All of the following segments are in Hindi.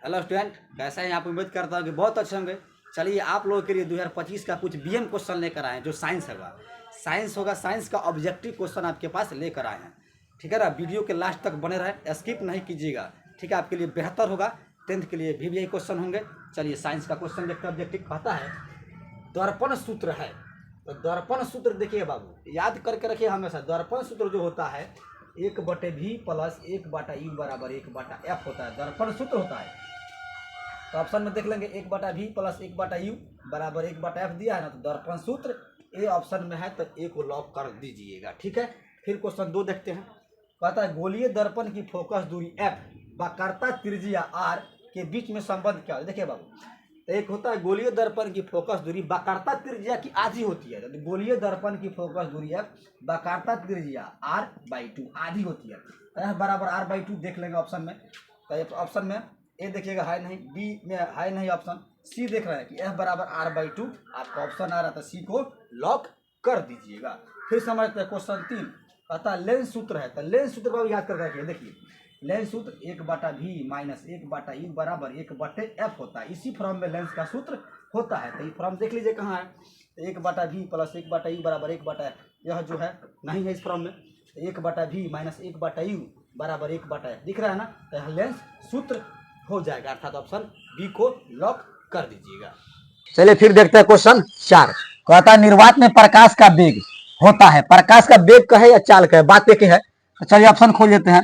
हेलो स्टूडेंट, कैसा है? आप उम्मीद करता हूँ कि बहुत अच्छे होंगे। चलिए आप लोगों के लिए 2025 का कुछ बीएम क्वेश्चन लेकर आए हैं जो साइंस होगा। साइंस का ऑब्जेक्टिव क्वेश्चन आपके पास लेकर आए हैं। ठीक है ना, वीडियो के लास्ट तक बने रहे, स्किप नहीं कीजिएगा। ठीक है, आपके लिए बेहतर होगा। 10th के लिए भी यही क्वेश्चन होंगे। चलिए साइंस का क्वेश्चन देखते हैं। ऑब्जेक्टिव कहता है दर्पण सूत्र है। तो दर्पण सूत्र देखिए बाबू, याद करके रखिए हमेशा। दर्पण सूत्र जो होता है 1/v प्लस 1/u बराबर 1/f होता है, दर्पण सूत्र होता है। तो ऑप्शन में देख लेंगे 1/v प्लस 1/u बराबर 1/f दिया है ना, तो दर्पण सूत्र ए ऑप्शन में है, तो ए को लॉक कर दीजिएगा। ठीक है, फिर क्वेश्चन 2 देखते हैं। कहता है गोलीय दर्पण की फोकस दूरी f वक्रता त्रिज्या r के बीच में संबंध क्या है। देखिए बाबू, तो एक होता है गोलीय दर्पण की फोकस दूरी वक्रता त्रिज्या की आधी होती है। तो गोलीय दर्पण की फोकस दूरी f वक्रता त्रिज्या r/2 आधी होती है। तो f बराबर r/2 देख लेंगे ऑप्शन में। तो ऑप्शन में ए देखिएगा है नहीं, बी में है नहीं ऑप्शन, सी देख रहे हैं कि f बराबर r/2 आपका ऑप्शन आ रहा था, सी को लॉक कर दीजिएगा। फिर समझते हैं क्वेश्चन 3। कहता है लेंस सूत्र है। तो लेंस सूत्र को याद कर रखिए। देखिए लेंस सूत्र 1/v माइनस 1/u बराबर 1/f होता है। इसी फॉर्म में लेंस का सूत्र होता है। तो ये फॉर्म देख लीजिए कहाँ है। 1/v प्लस 1/u बराबर 1/f, यह जो है नहीं है इस फॉर्म में। 1/v माइनस 1/u बराबर 1/f दिख रहा है ना, तो लेंस सूत्र हो जाएगा, अर्थात ऑप्शन बी को लॉक कर दीजिएगा। चलिए फिर देखते हैं क्वेश्चन 4। कहता है निर्वात में प्रकाश का वेग होता है। प्रकाश का वेग का है या चाल का है, बात एक है। तो चलिए ऑप्शन खोल लेते हैं।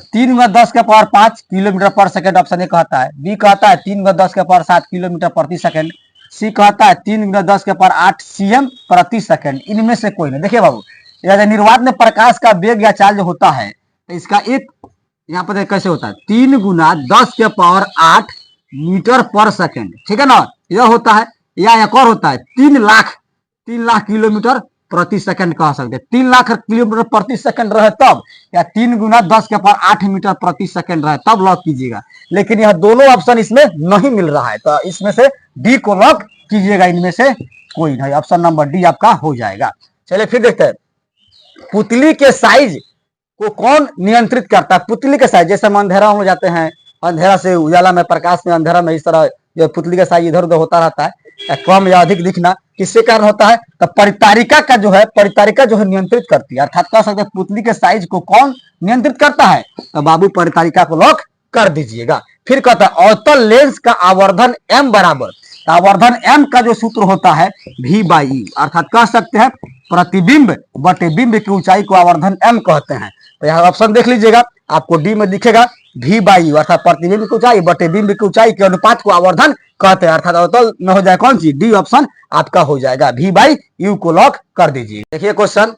3 × 10⁵ किलोमीटर पर सेकंड ऑप्शन ए कहता है। बी कहता है 3 × 10⁵ किलोमीटर प्रति सेकंड। सी कहता है 3 × 10⁸ cm प्रति सेकंड। इनमें से कोई नहीं। देखिए बाबू, यदि निर्वात में प्रकाश का वेग या चाल जो होता है, तो इसका एक यहाँ पर कैसे होता है 3 × 10⁸ मीटर पर सेकंड। ठीक है ना, यह होता है। या एक और होता है 3 लाख किलोमीटर प्रति सेकंड कह सकते हैं। 3 लाख किलोमीटर प्रति सेकंड रहे तब, या 3 × 10⁸ मीटर प्रति सेकंड रहे तब लॉक कीजिएगा। लेकिन यह दोनों ऑप्शन इसमें नहीं मिल रहा है, तो इसमें से डी को लॉक कीजिएगा। इनमें से कोई नहीं, ऑप्शन नंबर डी आपका हो जाएगा। चलिए फिर देखते हैं पुतली के साइज को कौन नियंत्रित करता है। पुतली का साइज, जैसे हम अंधेरा हो जाते हैं, अंधेरा से उजाला में, प्रकाश में, अंधेरा में, इस तरह जो पुतली का साइज इधर उधर होता रहता है, या कम या अधिक दिखना, किसके कारण होता है? तो परितारिका जो है नियंत्रित करती है। अर्थात कह सकते हैं पुतली के साइज को कौन नियंत्रित करता है, तो बाबू परितारिका को लॉक कर दीजिएगा। फिर कहता है अवतल लेंस का आवर्धन m बराबर, आवर्धन m का जो सूत्र होता है v/e, अर्थात कह सकते हैं प्रतिबिंब बटे बिंब की ऊंचाई को आवर्धन m कहते हैं। तो यहाँ ऑप्शन देख लीजिएगा, आपको डी में दिखेगा v/u, अर्थात प्रतिबिंब की ऊंचाई बटे बिंब की ऊंचाई के अनुपात को आवर्धन कहते हैं। अर्थात अवतल में हो जाए कौन सी, डी ऑप्शन आपका हो जाएगा। v/u को लॉक कर दीजिए। देखिए क्वेश्चन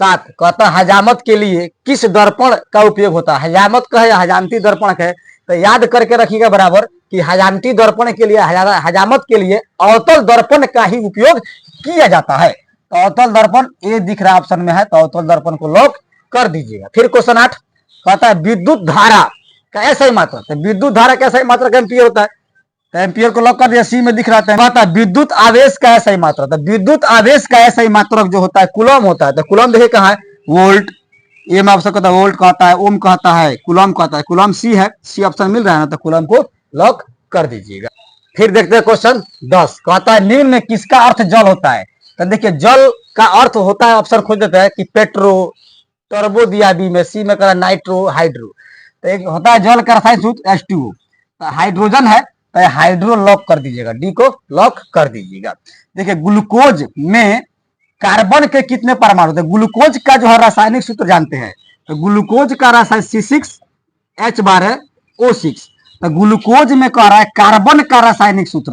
7। कहता है हजामत के लिए किस दर्पण का उपयोग होता है। हजामत का है या हजामती दर्पण का है, तो याद करके रखिएगा बराबर कि हजामती दर्पण के लिए, हजामत के लिए अवतल दर्पण का ही उपयोग किया जाता है। तो अवतल दर्पण ए दिख रहा है ऑप्शन में है, तो अवतल दर्पण को लॉक कर दीजिएगा। फिर क्वेश्चन 8 कहता है विद्युत धारा का ऐसा मात्रक, तो विद्युत धारा का ऐसा मात्रक एम्पियर होता है, तो एम्पियर को लॉक कर दिया। सी में दिख रहा है। कहता है विद्युत आवेश का ऐसा मात्रक, तो विद्युत आवेश का ऐसा मात्रक जो होता है कूलम होता है। तो कूलम देखिए कहाँ है, वोल्ट, ए में ऑप्शन कहता है वोल्ट कहता है, ओम कहता है, कूलम कहता है। कूलम सी है, सी ऑप्शन मिल रहा है ना, तो कूलम को लॉक कर दीजिएगा। फिर देखते हैं क्वेश्चन 10। कहता है निम्न में किसका अर्थ जल होता है। तो देखिए जल का अर्थ होता है, ऑप्शन खोज देते हैं कि पेट्रो, टर्बो दिया बी में, सी में कहा नाइट्रो, हाइड्रो। तो एक होता है जल का रासायनिक सूत्र H2O, तो हाइड्रोजन है, तो हाइड्रो लॉक कर दीजिएगा, डी को लॉक कर दीजिएगा। देखिए ग्लूकोज में कार्बन के कितने परमाणु होते हैं। ग्लूकोज का जो है रासायनिक सूत्र जानते हैं, तो ग्लूकोज का रासायनिक C6H12O6। तो ग्लूकोज में कह रहा है कार्बन का रासायनिक सूत्र,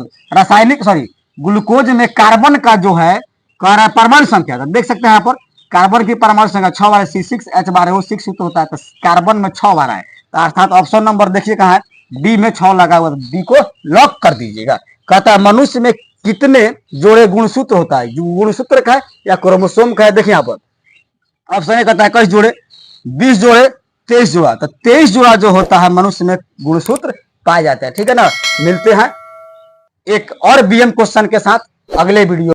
ग्लूकोज में कार्बन का जो है कह रहा है परमाणु संख्या। तो देख सकते हैं यहाँ पर कार्बन की परमाणु संख्या 6 बार, C6H12O6 सूत्र होता है, तो कार्बन में 6 बार है। तो अर्थात ऑप्शन नंबर देखिए कहाँ है, डी में 6 लगा हुआ, डी को लॉक कर दीजिएगा। कहता है मनुष्य में कितने जोड़े गुणसूत्र होता है, जो गुणसूत्र का है या क्रोमोसोम का है। देखिए यहाँ पर ऑप्शन ए कहता है 21 जोड़े, 20 जोड़े, 23 जोड़ा। तो 23 जोड़ा जो होता है मनुष्य में गुणसूत्र पाए जाते हैं। ठीक है ना, मिलते हैं एक और बीएम क्वेश्चन के साथ अगले वीडियो।